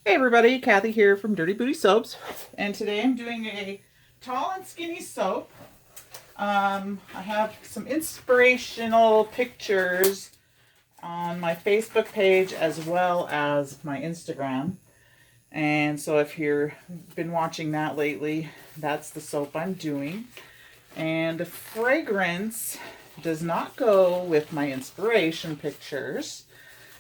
Hey everybody, Kathy here from Dirty Booty Soaps, and today I'm doing a tall and skinny soap. I have some inspirational pictures on my Facebook page as well as my Instagram, and so if you've been watching that lately, that's the soap I'm doing. And the fragrance does not go with my inspiration pictures,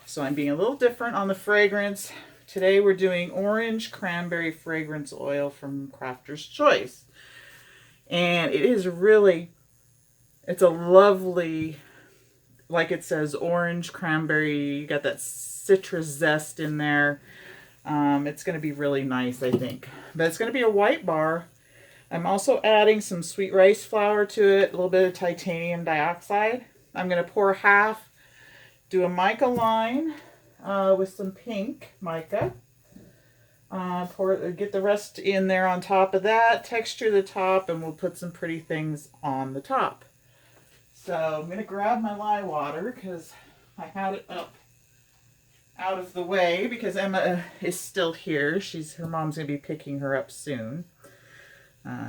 so I'm being a little different on the fragrance. Today we're doing orange cranberry fragrance oil from Crafter's Choice. And it is really, it's a lovely, like it says, orange cranberry. You got that citrus zest in there. It's going to be really nice, I think. But it's going to be a white bar. I'm also adding some sweet rice flour to it, a little bit of titanium dioxide. I'm going to pour half, do a mica line with some pink mica. Get the rest in there on top of that, texture the top, and we'll put some pretty things on the top. So I'm going to grab my lye water because I had it up out of the way because Emma is still here. Her mom's going to be picking her up soon.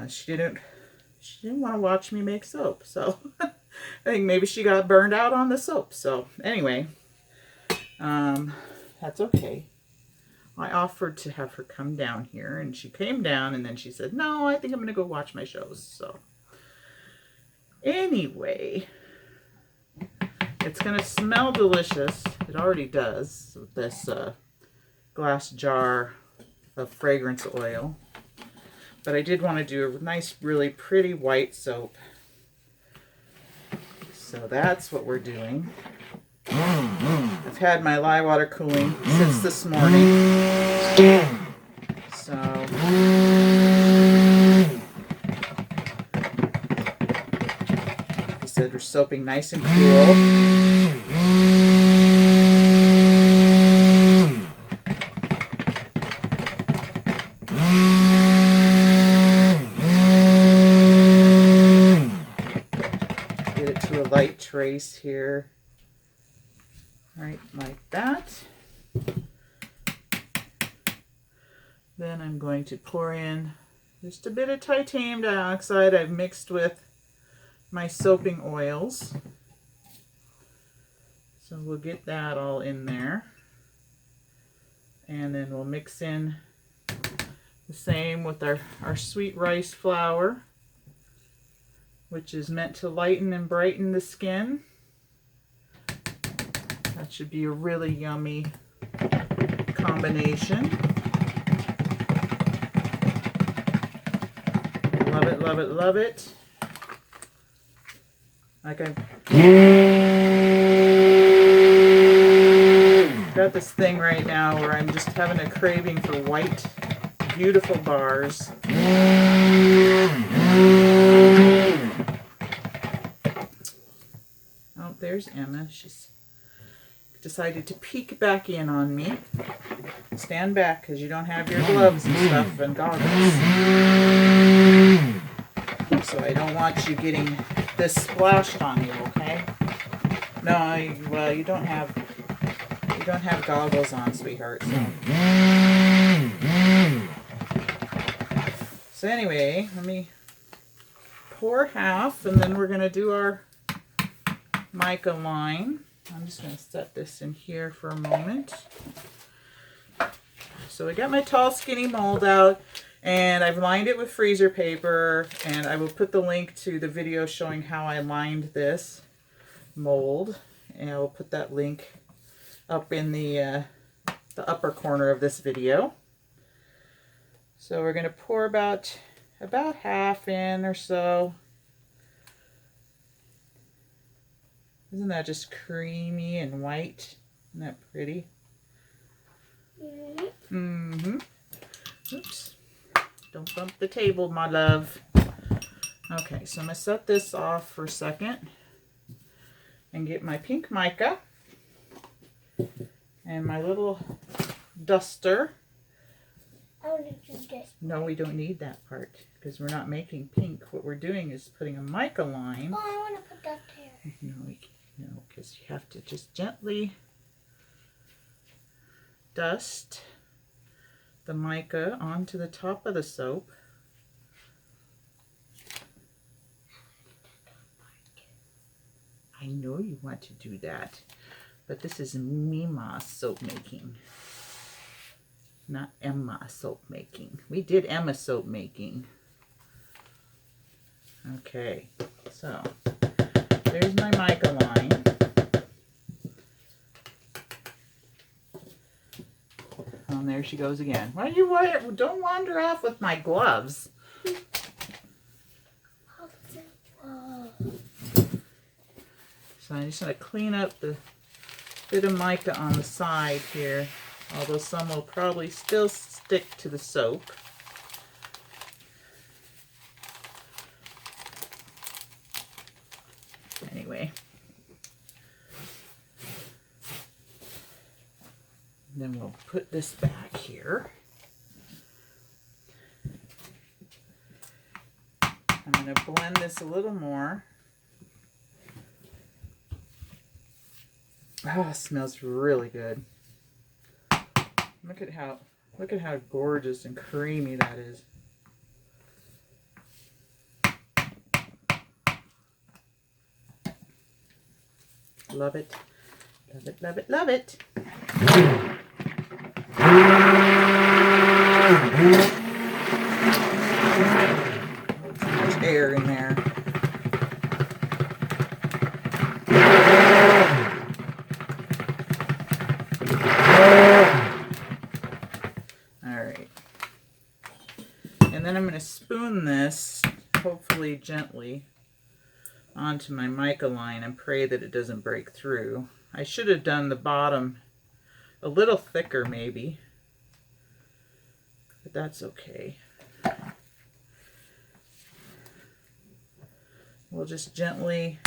She didn't want to watch me make soap, so I think maybe she got burned out on the soap. So anyway, that's okay. I offered to have her come down here, and she came down, and then she said, no, I think I'm going to go watch my shows. So anyway, it's going to smell delicious. It already does with this glass jar of fragrance oil. But I did want to do a nice, really pretty white soap. So that's what we're doing. I've had my lye water cooling since this morning. So like I said, we're soaping nice and cool. Get it to a light trace here. Right, like that. Then I'm going to pour in just a bit of titanium dioxide I've mixed with my soaping oils. So we'll get that all in there. And then we'll mix in the same with our sweet rice flour, which is meant to lighten and brighten the skin. That should be a really yummy combination. Love it, love it, love it. Like I've got this thing right now where I'm just having a craving for white, beautiful bars. Oh, there's Emma. She's decided to peek back in on me. Stand back because you don't have your gloves and stuff and goggles. So I don't want you getting this splashed on you, okay? No, well, you don't have goggles on, sweetheart. So anyway, let me pour half, and then we're going to do our mica line. I'm just going to set this in here for a moment. So I got my tall skinny mold out, and I've lined it with freezer paper, and I will put the link to the video showing how I lined this mold, and I will put that link up in the upper corner of this video. So we're going to pour about half in or so. Isn't that just creamy and white? Isn't that pretty? Mm-hmm. Oops. Don't bump the table, my love. Okay, so I'm going to set this off for a second and get my pink mica and my little duster. I want to do this. No, we don't need that part because we're not making pink. What we're doing is putting a mica line. Oh, I want to put that there. No, because you have to just gently dust the mica onto the top of the soap. I know you want to do that, but this is Mima soap making, not Emma soap making. We did Emma soap making. Okay, so there's my mica line. And there she goes again. Why you don't wander off with my gloves? So I'm just going to clean up the bit of mica on the side here, although some will probably still stick to the soap. Anyway. Then we'll put this back here. I'm going to blend this a little more. Oh, it smells really good. Look at how gorgeous and creamy that is. Love it. Love it, love it, love it. So much air in there. Alright. And then I'm going to spoon this, hopefully gently, onto my mica line and pray that it doesn't break through. I should have done the bottom a little thicker maybe, but that's okay. We'll just gently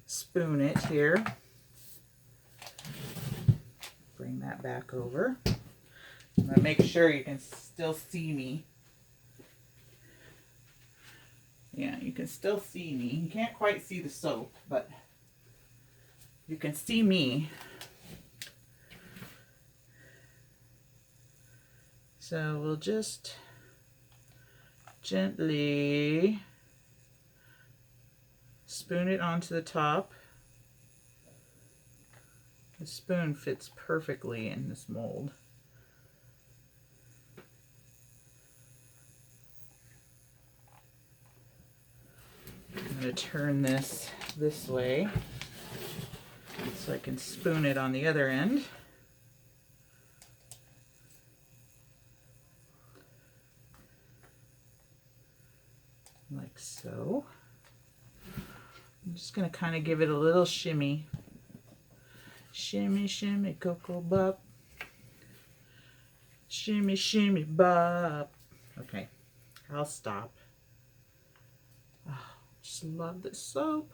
spoon it here. Bring that back over. I'm going to make sure you can still see me. Yeah, you can still see me. You can't quite see the soap, but you can see me. So we'll just gently spoon it onto the top. The spoon fits perfectly in this mold. I'm going to turn this way so I can spoon it on the other end. Like so. I'm just going to kind of give it a little shimmy. Shimmy, shimmy, cocoa bop. Shimmy, shimmy, bop. Okay, I'll stop. Oh, just love this soap.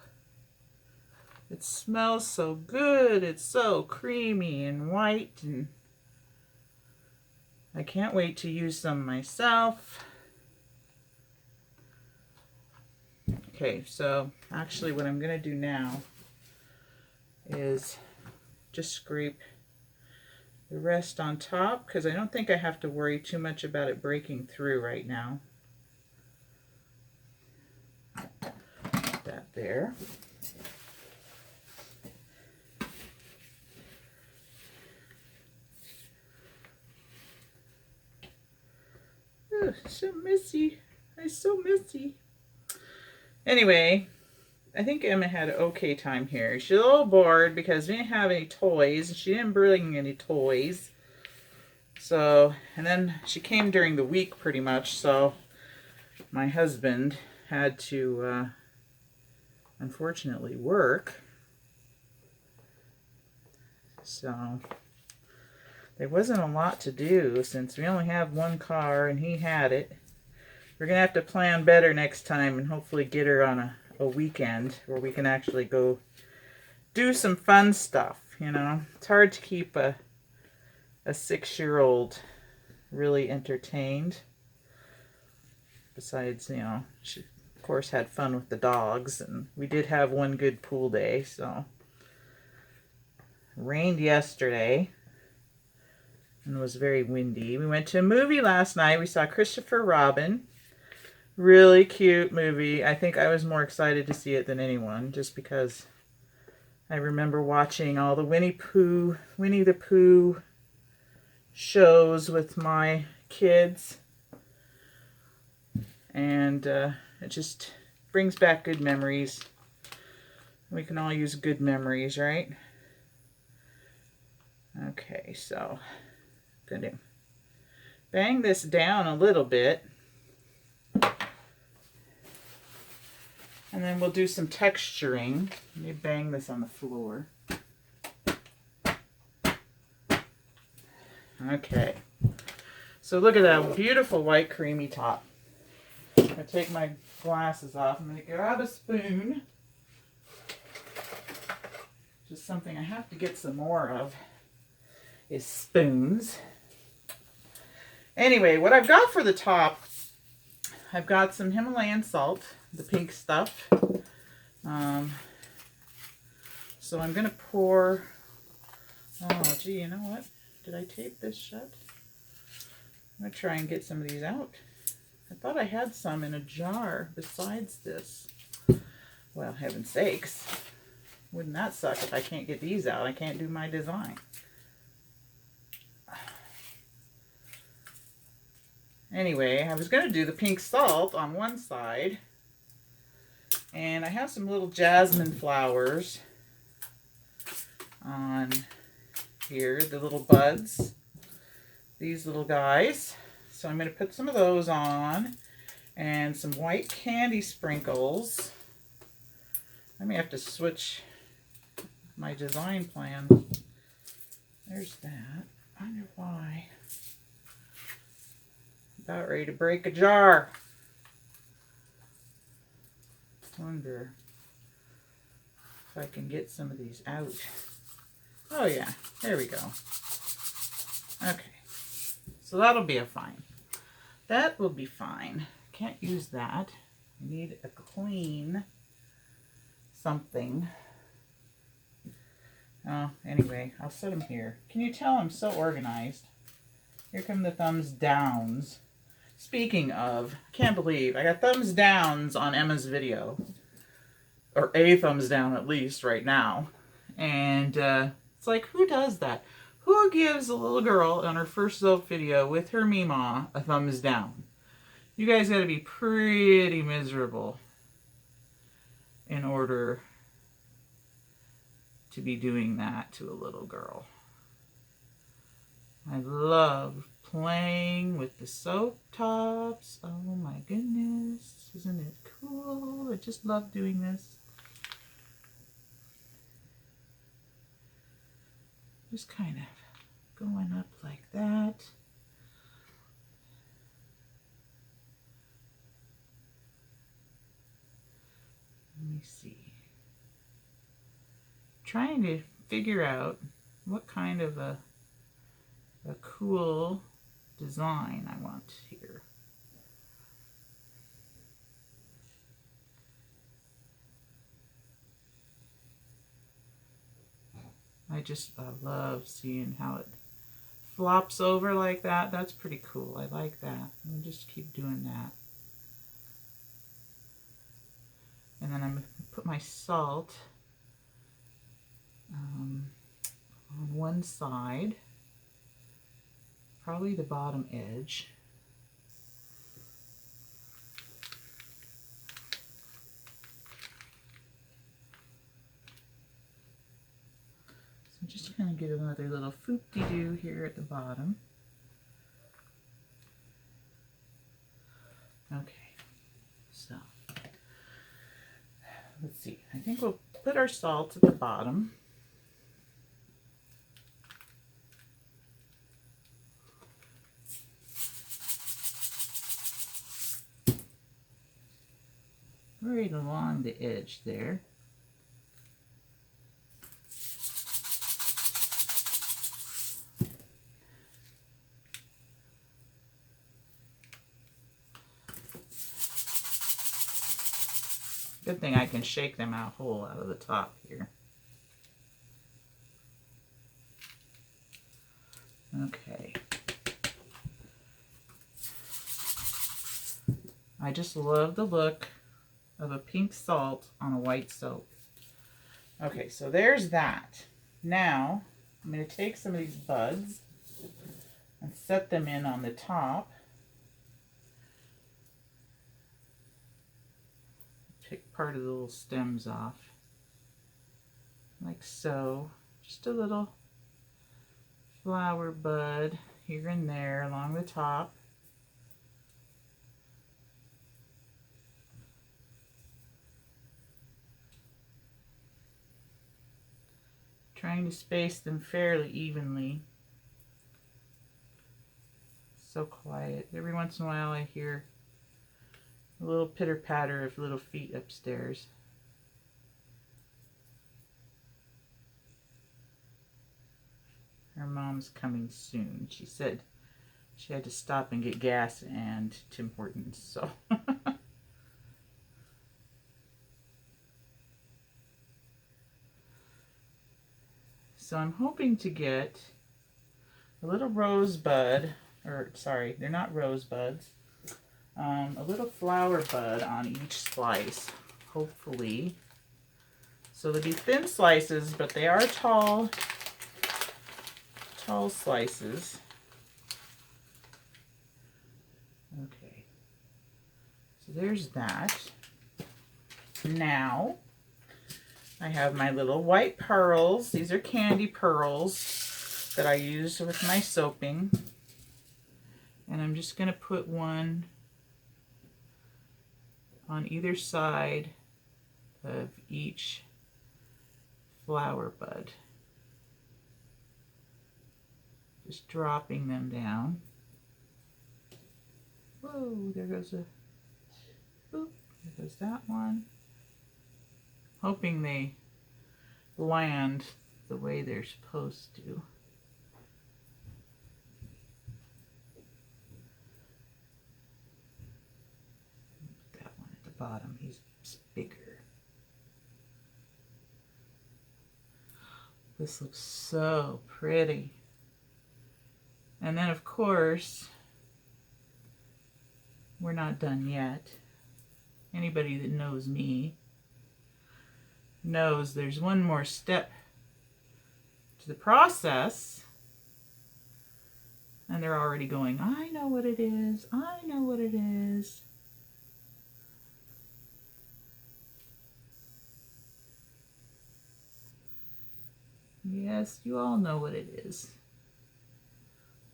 It smells so good. It's so creamy and white, and I can't wait to use some myself. Okay, so actually what I'm going to do now is just scrape the rest on top, because I don't think I have to worry too much about it breaking through right now. Put that there. Oh, so messy. It's so messy. Anyway, I think Emma had an okay time here. She's a little bored because we didn't have any toys. She didn't bring any toys. So, and then she came during the week pretty much, so my husband had to unfortunately work. So there wasn't a lot to do since we only have one car and he had it. We're going to have to plan better next time and hopefully get her on a weekend where we can actually go do some fun stuff, you know. It's hard to keep a 6-year-old really entertained. Besides, you know, she of course had fun with the dogs, and we did have one good pool day, so. Rained yesterday. and it was very windy. We went to a movie last night. We saw Christopher Robin. Really cute movie. I think I was more excited to see it than anyone, just because I remember watching all the Winnie the Pooh shows with my kids, and it just brings back good memories. We can all use good memories, right? Okay, so I'm going to bang this down a little bit, and then we'll do some texturing. Let me bang this on the floor. Okay, so look at that beautiful white creamy top. I'm going to take my glasses off. I'm going to grab a spoon. Just something I have to get some more of is spoons. Anyway, what I've got for the top, I've got some Himalayan salt, the pink stuff. So I'm going to pour, oh gee, you know what? Did I tape this shut? I'm going to try and get some of these out. I thought I had some in a jar besides this. Well, heaven's sakes. Wouldn't that suck if I can't get these out? I can't do my design. Anyway, I was going to do the pink salt on one side. And I have some little jasmine flowers on here, the little buds. These little guys. So I'm going to put some of those on. And some white candy sprinkles. I may have to switch my design plan. There's that. I wonder why. About ready to break a jar. Wonder if I can get some of these out. Oh yeah, there we go. Okay, so that'll be a fine. That will be fine. Can't use that. I need a clean something. Oh, anyway, I'll set them here. Can you tell I'm so organized? Here come the thumbs downs. Speaking of, I can't believe I got thumbs downs on Emma's video. Or a thumbs down at least right now. And it's like, who does that? Who gives a little girl on her first soap video with her Meemaw a thumbs down? You guys got to be pretty miserable in order to be doing that to a little girl. I love playing with the soap tops. Oh my goodness. Isn't it cool? I just love doing this. Just kind of going up like that. Let me see. Trying to figure out what kind of a cool design I want here. I love seeing how it flops over like that. That's pretty cool. I like that. I'll just keep doing that. And then I'm going to put my salt on one side, probably the bottom edge. So I'm just going to get another little foop-de-doo here at the bottom. Okay, so let's see. I think we'll put our salt at the bottom. Right along the edge there. Good thing I can shake them out whole out of the top here. Okay. I just love the look of a pink salt on a white soap. Okay, so there's that. Now, I'm going to take some of these buds and set them in on the top. Take part of the little stems off, like so. Just a little flower bud here and there along the top. Trying to space them fairly evenly. So quiet. Every once in a while I hear a little pitter patter of little feet upstairs. Her mom's coming soon. She said she had to stop and get gas and Tim Hortons, so. So I'm hoping to get a little rosebud, or sorry, they're not rosebuds, a little flower bud on each slice, hopefully. So they'll be thin slices, but they are tall slices. Okay, so there's that. Now, I have my little white pearls. These are candy pearls that I use with my soaping. And I'm just going to put one on either side of each flower bud. Just dropping them down. Whoa, there goes a, boop, there goes that one. Hoping they land the way they're supposed to. Put that one at the bottom, he's bigger. This looks so pretty. And then of course, we're not done yet. Anybody that knows me knows there's one more step to the process, and they're already going, I know what it is, I know what it is. Yes, you all know what it is.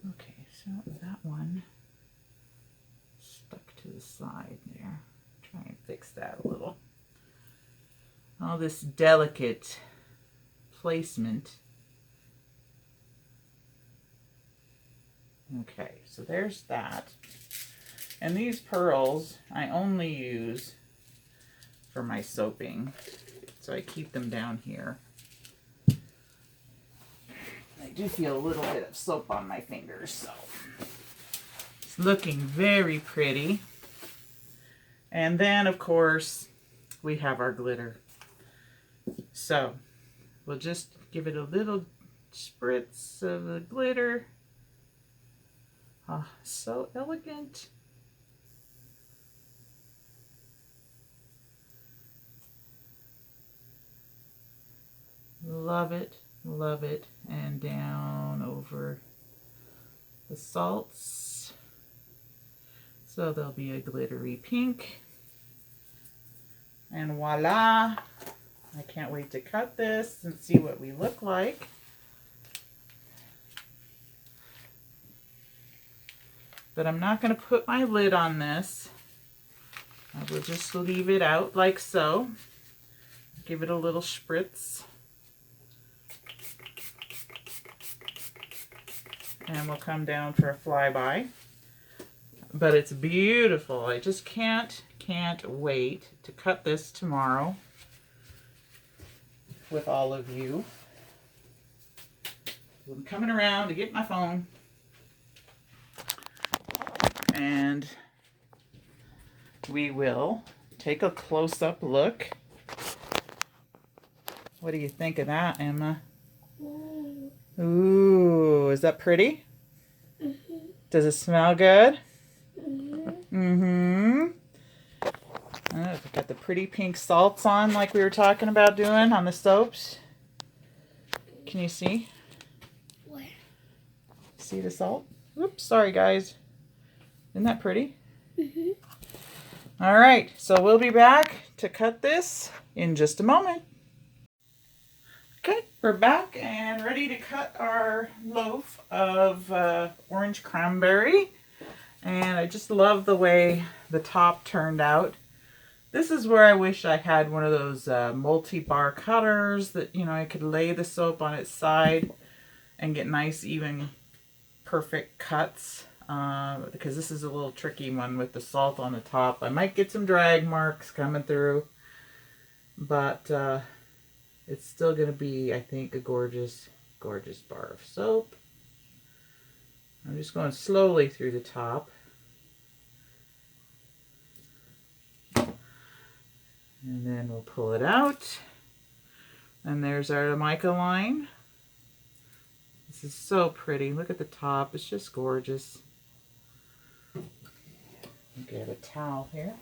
Okay, so that one stuck to the side there. Try and fix that a little. All this delicate placement. Okay, so there's that. And these pearls I only use for my soaping, so I keep them down here. I do feel a little bit of soap on my fingers, so it's looking very pretty. And then, of course, we have our glitter. So we'll just give it a little spritz of the glitter. Oh, so elegant. Love it, love it. And down over the salts. So there'll be a glittery pink. And voila! I can't wait to cut this and see what we look like. But I'm not going to put my lid on this. I will just leave it out like so. Give it a little spritz. And we'll come down for a flyby. But it's beautiful. I just can't wait to cut this tomorrow with all of you. I'm coming around to get my phone. And we will take a close-up look. What do you think of that, Emma? Ooh, is that pretty? Does it smell good? Mm-hmm. Mm-hmm. Oh, we've got the pretty pink salts on like we were talking about doing on the soaps. Can you see? Where? See the salt? Oops, sorry guys. Isn't that pretty? Mm-hmm. All right, so we'll be back to cut this in just a moment. Okay, we're back and ready to cut our loaf of orange cranberry. And I just love the way the top turned out. This is where I wish I had one of those multi-bar cutters that, you know, I could lay the soap on its side and get nice, even, perfect cuts. Because this is a little tricky one with the salt on the top. I might get some drag marks coming through, but it's still going to be, I think, a gorgeous, gorgeous bar of soap. I'm just going slowly through the top. And then we'll pull it out. And there's our mica line. This is so pretty. Look at the top. It's just gorgeous. Get a towel here.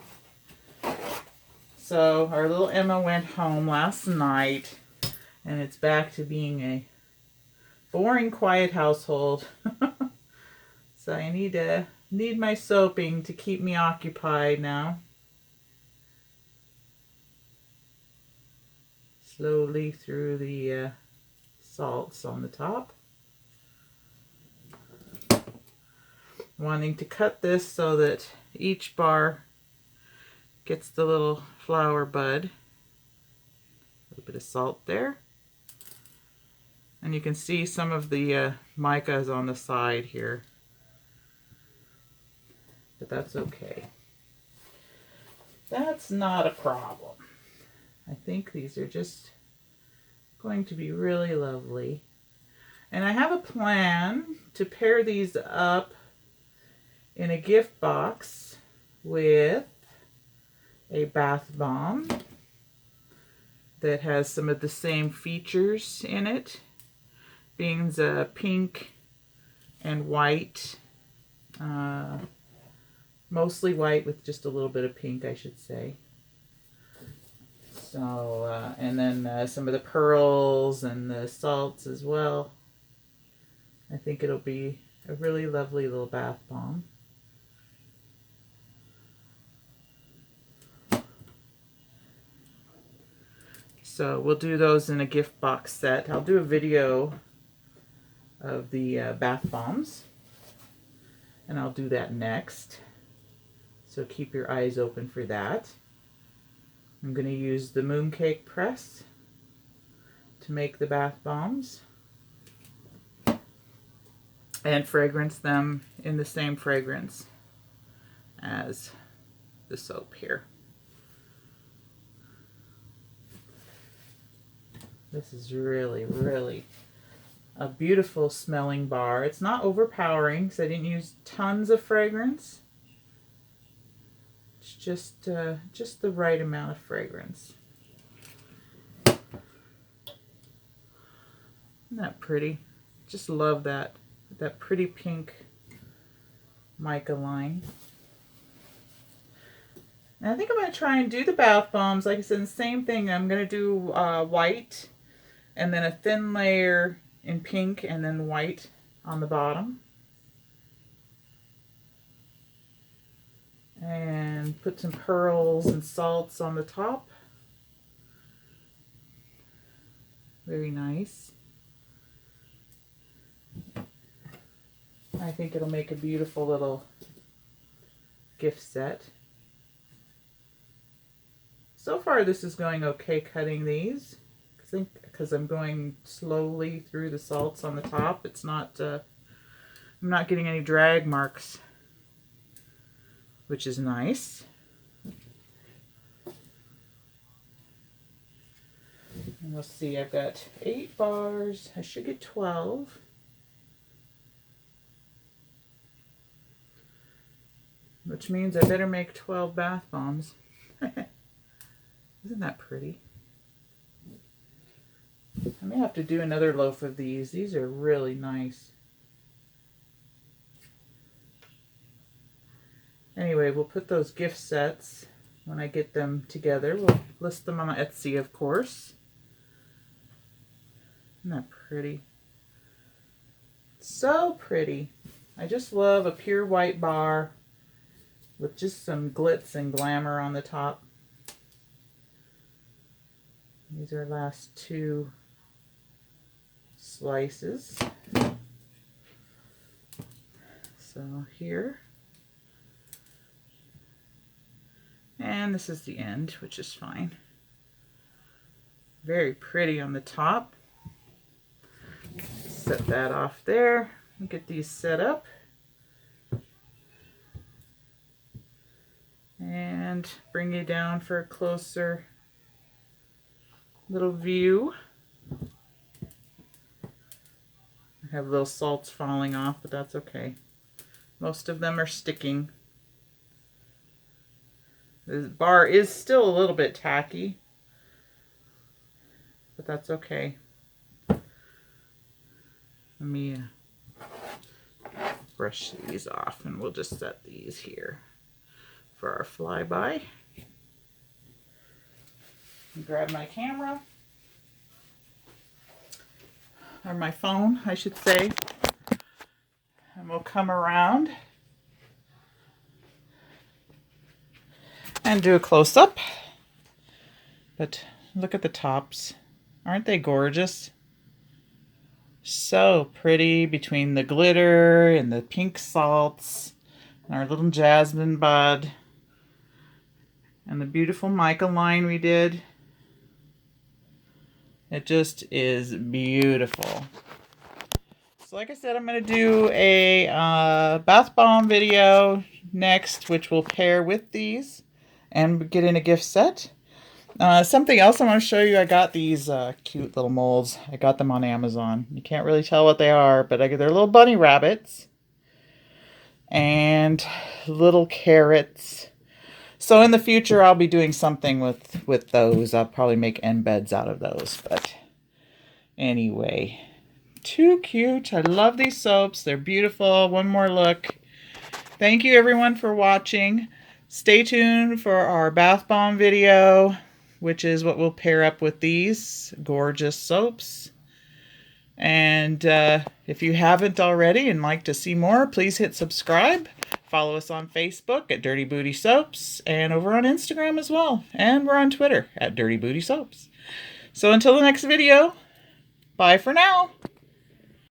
So our little Emma went home last night, and it's back to being a boring, quiet household. So I need my soaping to keep me occupied now. Slowly through the salts on the top. Wanting to cut this so that each bar gets the little flower bud. A little bit of salt there. And you can see some of the micas on the side here. But that's okay. That's not a problem. I think these are just going to be really lovely. And I have a plan to pair these up in a gift box with a bath bomb that has some of the same features in it, being pink and white, mostly white with just a little bit of pink, I should say. So, and then some of the pearls and the salts as well. I think it'll be a really lovely little bath bomb. So we'll do those in a gift box set. I'll do a video of the bath bombs, and I'll do that next. So keep your eyes open for that. I'm going to use the mooncake press to make the bath bombs and fragrance them in the same fragrance as the soap here. This is really, really a beautiful smelling bar. It's not overpowering because I didn't use tons of fragrance. It's just the right amount of fragrance. Isn't that pretty? Just love that pretty pink mica line. And I think I'm going to try and do the bath bombs. Like I said, the same thing. I'm going to do white and then a thin layer in pink and then white on the bottom. And put some pearls and salts on the top. Very nice. I think it'll make a beautiful little gift set. So far this is going okay cutting these. I think because I'm going slowly through the salts on the top, it's not I'm not getting any drag marks, which is nice. And we'll see, I've got 8 bars. I should get 12. Which means I better make 12 bath bombs. Isn't that pretty? I may have to do another loaf of these. These are really nice. Anyway, we'll put those gift sets when I get them together. We'll list them on Etsy, of course. Isn't that pretty? So pretty. I just love a pure white bar with just some glitz and glamour on the top. These are last two slices. So here. And this is the end, which is fine. Very pretty on the top. Set that off there and get these set up. And bring you down for a closer little view. I have little salts falling off, but that's okay. Most of them are sticking. The bar is still a little bit tacky, but that's okay. Let me brush these off and we'll just set these here for our flyby. Grab my camera, or my phone, I should say, and we'll come around and do a close-up. But look at the tops. Aren't they gorgeous? So pretty between the glitter and the pink salts and our little jasmine bud and the beautiful mica line we did. It just is beautiful. So like I said, I'm going to do a bath bomb video next, which will pair with these and get in a gift set. Something else I want to show you, I got these cute little molds. I got them on Amazon. You can't really tell what they are, but they're little bunny rabbits and little carrots. So in the future, I'll be doing something with those. I'll probably make embeds out of those. But anyway, too cute. I love these soaps. They're beautiful. One more look. Thank you everyone for watching. Stay tuned for our bath bomb video, which is what we'll pair up with these gorgeous soaps. And if you haven't already and like to see more, please hit subscribe. Follow us on Facebook at Dirty Booty Soaps and over on Instagram as well. And we're on Twitter at Dirty Booty Soaps. So until the next video, bye for now.